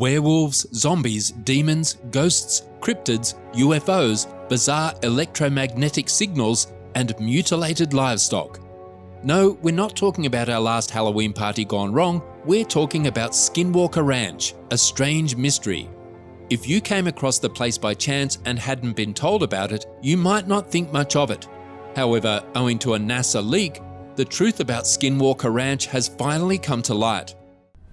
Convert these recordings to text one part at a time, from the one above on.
Werewolves, zombies, demons, ghosts, cryptids, UFOs, bizarre electromagnetic signals, and mutilated livestock. No, we're not talking about our last Halloween party gone wrong, we're talking about Skinwalker Ranch, a strange mystery. If you came across the place by chance and hadn't been told about it, you might not think much of it. However, owing to a NASA leak, the truth about Skinwalker Ranch has finally come to light.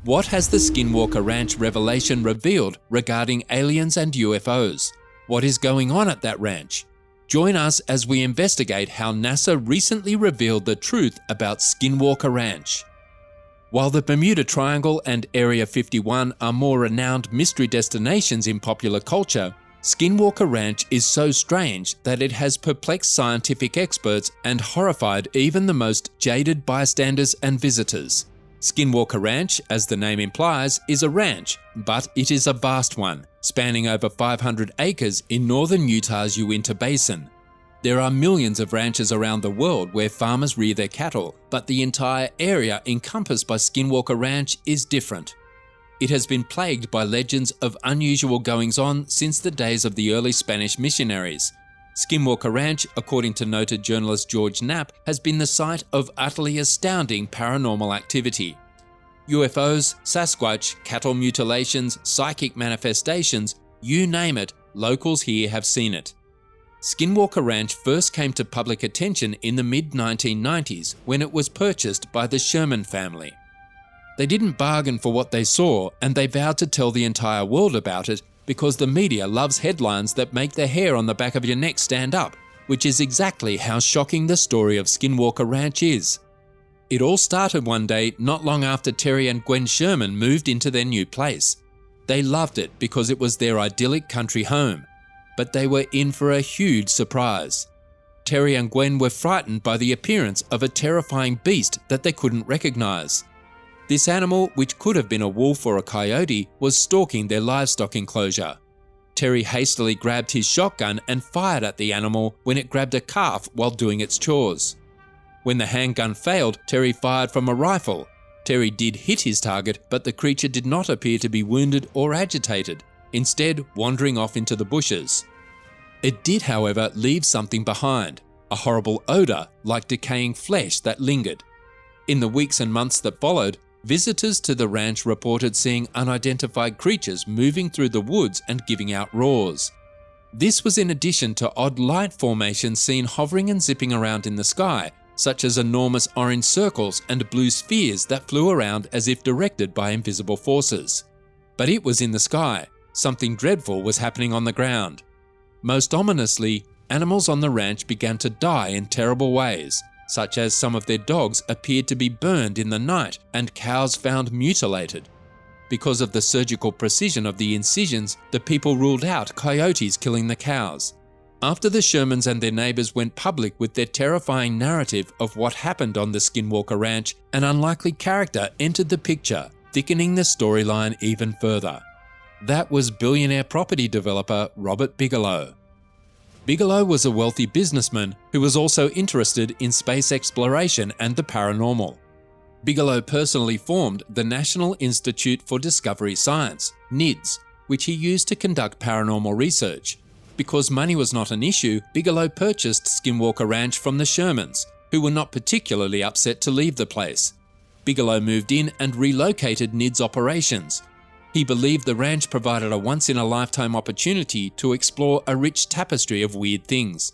What has the Skinwalker Ranch revelation revealed regarding aliens and UFOs? What is going on at that ranch? Join us as we investigate how NASA recently revealed the truth about Skinwalker Ranch. While the Bermuda Triangle and Area 51 are more renowned mystery destinations in popular culture, Skinwalker Ranch is so strange that it has perplexed scientific experts and horrified even the most jaded bystanders and visitors. Skinwalker Ranch, as the name implies, is a ranch, but it is a vast one, spanning over 500 acres in northern Utah's Uinta Basin. There are millions of ranches around the world where farmers rear their cattle, but the entire area encompassed by Skinwalker Ranch is different. It has been plagued by legends of unusual goings-on since the days of the early Spanish missionaries. Skinwalker Ranch, according to noted journalist George Knapp, has been the site of utterly astounding paranormal activity. UFOs, Sasquatch, cattle mutilations, psychic manifestations, you name it, locals here have seen it. Skinwalker Ranch first came to public attention in the mid-1990s when it was purchased by the Sherman family. They didn't bargain for what they saw, and they vowed to tell the entire world about it because the media loves headlines that make the hair on the back of your neck stand up, which is exactly how shocking the story of Skinwalker Ranch is. It all started one day not long after Terry and Gwen Sherman moved into their new place. They loved it because it was their idyllic country home, but they were in for a huge surprise. Terry and Gwen were frightened by the appearance of a terrifying beast that they couldn't recognize. This animal, which could have been a wolf or a coyote, was stalking their livestock enclosure. Terry hastily grabbed his shotgun and fired at the animal when it grabbed a calf while doing its chores. When the handgun failed, Terry fired from a rifle. Terry did hit his target, but the creature did not appear to be wounded or agitated, instead wandering off into the bushes. It did, however, leave something behind, a horrible odor like decaying flesh that lingered. In the weeks and months that followed, visitors to the ranch reported seeing unidentified creatures moving through the woods and giving out roars. This was in addition to odd light formations seen hovering and zipping around in the sky, such as enormous orange circles and blue spheres that flew around as if directed by invisible forces. But it was in the sky. Something dreadful was happening on the ground. Most ominously, animals on the ranch began to die in terrible ways, such as some of their dogs appeared to be burned in the night and cows found mutilated. Because of the surgical precision of the incisions, the people ruled out coyotes killing the cows. After the Shermans and their neighbors went public with their terrifying narrative of what happened on the Skinwalker Ranch, an unlikely character entered the picture, thickening the storyline even further. That was billionaire property developer Robert Bigelow. Bigelow was a wealthy businessman who was also interested in space exploration and the paranormal. Bigelow personally formed the National Institute for Discovery Science, NIDS, which he used to conduct paranormal research. Because money was not an issue, Bigelow purchased Skinwalker Ranch from the Shermans, who were not particularly upset to leave the place. Bigelow moved in and relocated NIDS operations. He believed the ranch provided a once-in-a-lifetime opportunity to explore a rich tapestry of weird things.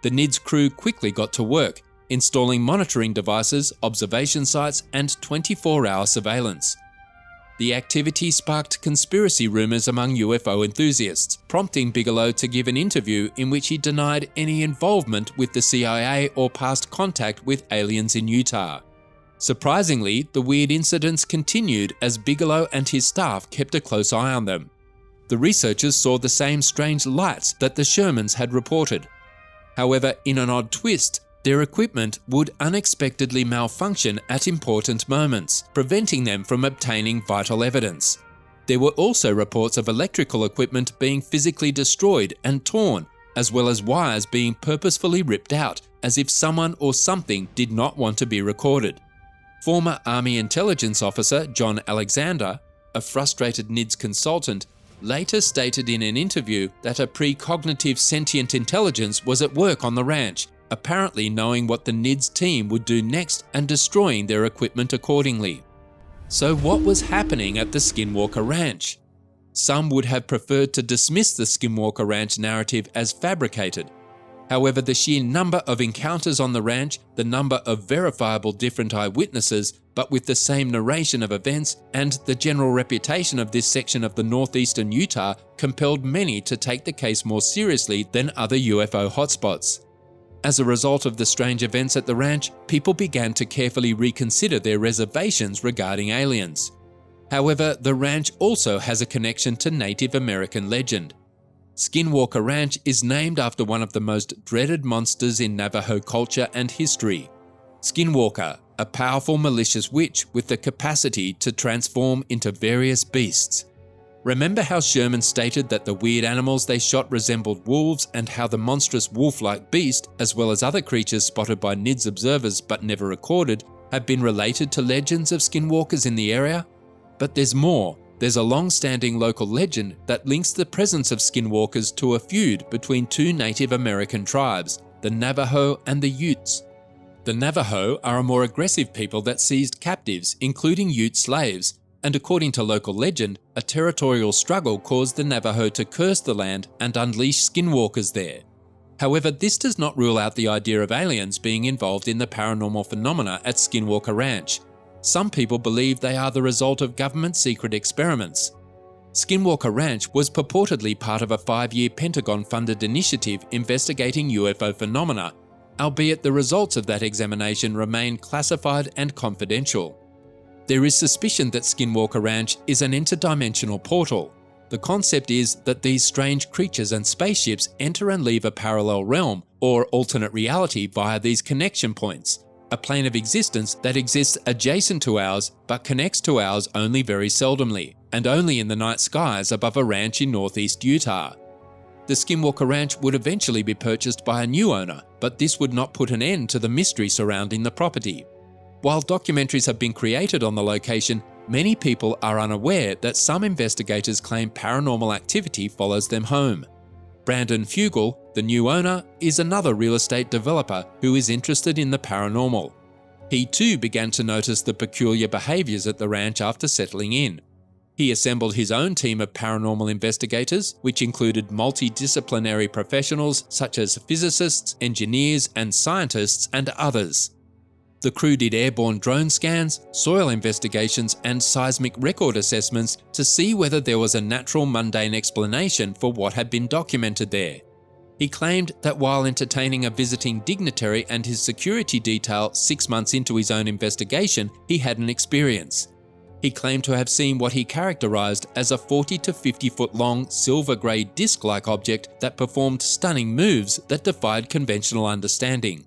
The NIDS crew quickly got to work, installing monitoring devices, observation sites, and 24-hour surveillance. The activity sparked conspiracy rumors among UFO enthusiasts, prompting Bigelow to give an interview in which he denied any involvement with the CIA or past contact with aliens in Utah. Surprisingly, the weird incidents continued as Bigelow and his staff kept a close eye on them. The researchers saw the same strange lights that the Shermans had reported. However, in an odd twist, their equipment would unexpectedly malfunction at important moments, preventing them from obtaining vital evidence. There were also reports of electrical equipment being physically destroyed and torn, as well as wires being purposefully ripped out, as if someone or something did not want to be recorded. Former Army intelligence officer John Alexander, a frustrated NIDS consultant, later stated in an interview that a precognitive sentient intelligence was at work on the ranch, apparently knowing what the NIDS team would do next and destroying their equipment accordingly. So what was happening at the Skinwalker Ranch? Some would have preferred to dismiss the Skinwalker Ranch narrative as fabricated. However, the sheer number of encounters on the ranch, the number of verifiable different eyewitnesses, but with the same narration of events, and the general reputation of this section of the northeastern Utah compelled many to take the case more seriously than other UFO hotspots. As a result of the strange events at the ranch, people began to carefully reconsider their reservations regarding aliens. However, the ranch also has a connection to Native American legend. Skinwalker Ranch is named after one of the most dreaded monsters in Navajo culture and history. Skinwalker, a powerful malicious witch with the capacity to transform into various beasts. Remember how Sherman stated that the weird animals they shot resembled wolves, and how the monstrous wolf-like beast, as well as other creatures spotted by NIDS observers but never recorded, have been related to legends of skinwalkers in the area? But there's more. There's a long-standing local legend that links the presence of skinwalkers to a feud between two Native American tribes, the Navajo and the Utes. The Navajo are a more aggressive people that seized captives, including Ute slaves, and according to local legend, a territorial struggle caused the Navajo to curse the land and unleash skinwalkers there. However, this does not rule out the idea of aliens being involved in the paranormal phenomena at Skinwalker Ranch. Some people believe they are the result of government secret experiments. Skinwalker Ranch was purportedly part of a 5-year Pentagon-funded initiative investigating UFO phenomena, albeit the results of that examination remain classified and confidential. There is suspicion that Skinwalker Ranch is an interdimensional portal. The concept is that these strange creatures and spaceships enter and leave a parallel realm or alternate reality via these connection points, a plane of existence that exists adjacent to ours but connects to ours only very seldomly, and only in the night skies above a ranch in northeast Utah. The Skinwalker Ranch would eventually be purchased by a new owner, but this would not put an end to the mystery surrounding the property. While documentaries have been created on the location, many people are unaware that some investigators claim paranormal activity follows them home. Brandon Fugel, the new owner, is another real estate developer who is interested in the paranormal. He too began to notice the peculiar behaviours at the ranch after settling in. He assembled his own team of paranormal investigators, which included multidisciplinary professionals such as physicists, engineers, and scientists, and others. The crew did airborne drone scans, soil investigations, and seismic record assessments to see whether there was a natural mundane explanation for what had been documented there. He claimed that while entertaining a visiting dignitary and his security detail 6 months into his own investigation, he had an experience. He claimed to have seen what he characterized as a 40 to 50 foot long silver-grey disc-like object that performed stunning moves that defied conventional understanding.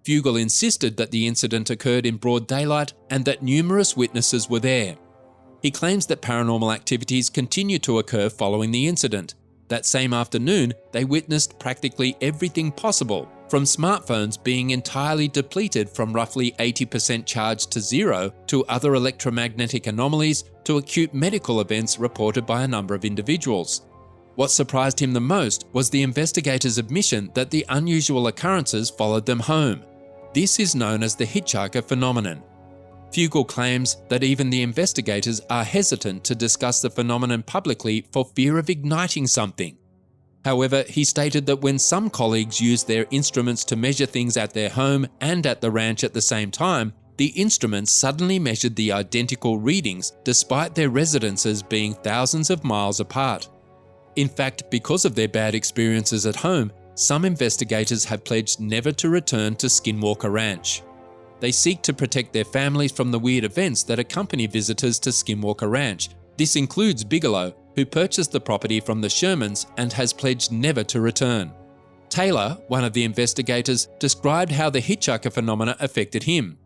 Fugel insisted that the incident occurred in broad daylight and that numerous witnesses were there. He claims that paranormal activities continued to occur following the incident. That same afternoon, they witnessed practically everything possible, from smartphones being entirely depleted from roughly 80% charge to zero, to other electromagnetic anomalies, to acute medical events reported by a number of individuals. What surprised him the most was the investigators' admission that the unusual occurrences followed them home. This is known as the hitchhiker phenomenon. Fugel claims that even the investigators are hesitant to discuss the phenomenon publicly for fear of igniting something. However, he stated that when some colleagues used their instruments to measure things at their home and at the ranch at the same time, the instruments suddenly measured the identical readings despite their residences being thousands of miles apart. In fact, because of their bad experiences at home, some investigators have pledged never to return to Skinwalker Ranch. They seek to protect their families from the weird events that accompany visitors to Skinwalker Ranch. This includes Bigelow, who purchased the property from the Shermans and has pledged never to return. Taylor, one of the investigators, described how the hitchhiker phenomena affected him.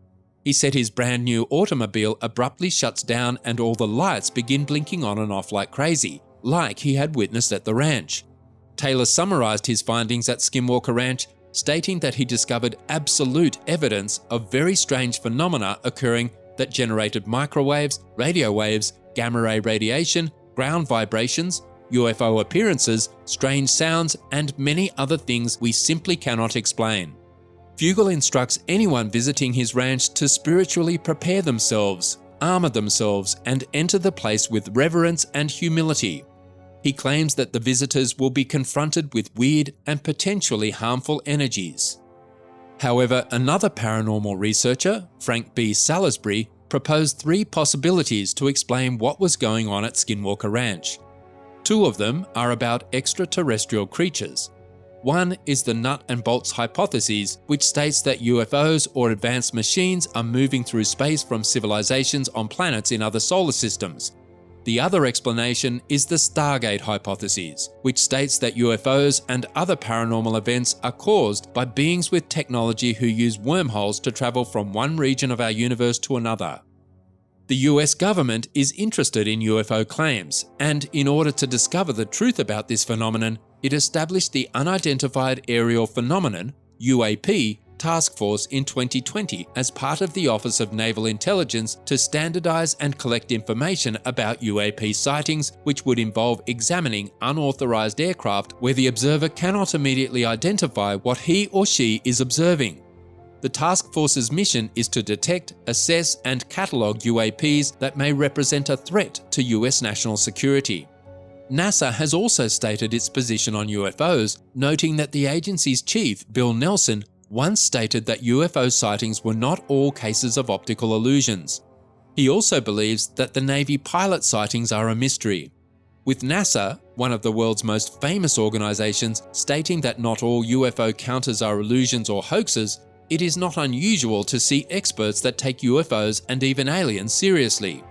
He said his brand new automobile abruptly shuts down and all the lights begin blinking on and off like crazy, like he had witnessed at the ranch. Taylor summarized his findings at Skinwalker Ranch, stating that he discovered absolute evidence of very strange phenomena occurring that generated microwaves, radio waves, gamma ray radiation, ground vibrations, UFO appearances, strange sounds, and many other things we simply cannot explain. Fugal instructs anyone visiting his ranch to spiritually prepare themselves, armor themselves, and enter the place with reverence and humility. He claims that the visitors will be confronted with weird and potentially harmful energies. However, another paranormal researcher, Frank B. Salisbury, proposed 3 possibilities to explain what was going on at Skinwalker Ranch. 2 of them are about extraterrestrial creatures. One is the nut and bolts hypothesis, which states that UFOs or advanced machines are moving through space from civilizations on planets in other solar systems. The other explanation is the Stargate hypothesis, which states that UFOs and other paranormal events are caused by beings with technology who use wormholes to travel from one region of our universe to another. The US government is interested in UFO claims, and in order to discover the truth about this phenomenon, it established the Unidentified Aerial Phenomenon (UAP) Task Force in 2020 as part of the Office of Naval Intelligence to standardize and collect information about UAP sightings, which would involve examining unauthorized aircraft where the observer cannot immediately identify what he or she is observing. The task force's mission is to detect, assess, and catalogue UAPs that may represent a threat to US national security. NASA has also stated its position on UFOs, noting that the agency's chief, Bill Nelson, once stated that UFO sightings were not all cases of optical illusions. He also believes that the Navy pilot sightings are a mystery. With NASA, one of the world's most famous organizations, stating that not all UFO counters are illusions or hoaxes, it is not unusual to see experts that take UFOs and even aliens seriously.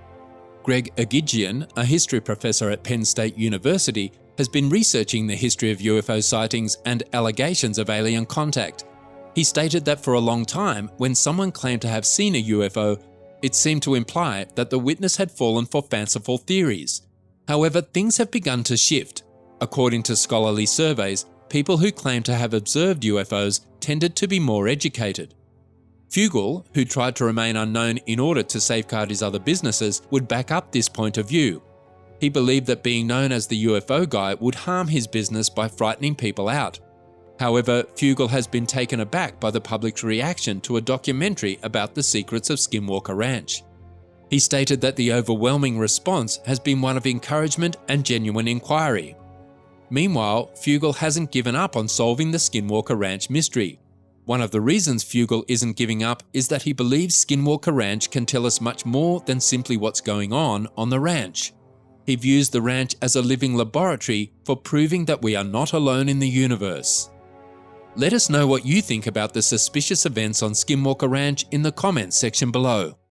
Greg Agigian, a history professor at Penn State University, has been researching the history of UFO sightings and allegations of alien contact. He stated that for a long time, when someone claimed to have seen a UFO, it seemed to imply that the witness had fallen for fanciful theories. However, things have begun to shift. According to scholarly surveys, people who claim to have observed UFOs tended to be more educated. Fugal, who tried to remain unknown in order to safeguard his other businesses, would back up this point of view. He believed that being known as the UFO guy would harm his business by frightening people out. However, Fugal has been taken aback by the public's reaction to a documentary about the secrets of Skinwalker Ranch. He stated that the overwhelming response has been one of encouragement and genuine inquiry. Meanwhile, Fugal hasn't given up on solving the Skinwalker Ranch mystery. One of the reasons Fugal isn't giving up is that he believes Skinwalker Ranch can tell us much more than simply what's going on the ranch. He views the ranch as a living laboratory for proving that we are not alone in the universe. Let us know what you think about the suspicious events on Skinwalker Ranch in the comments section below.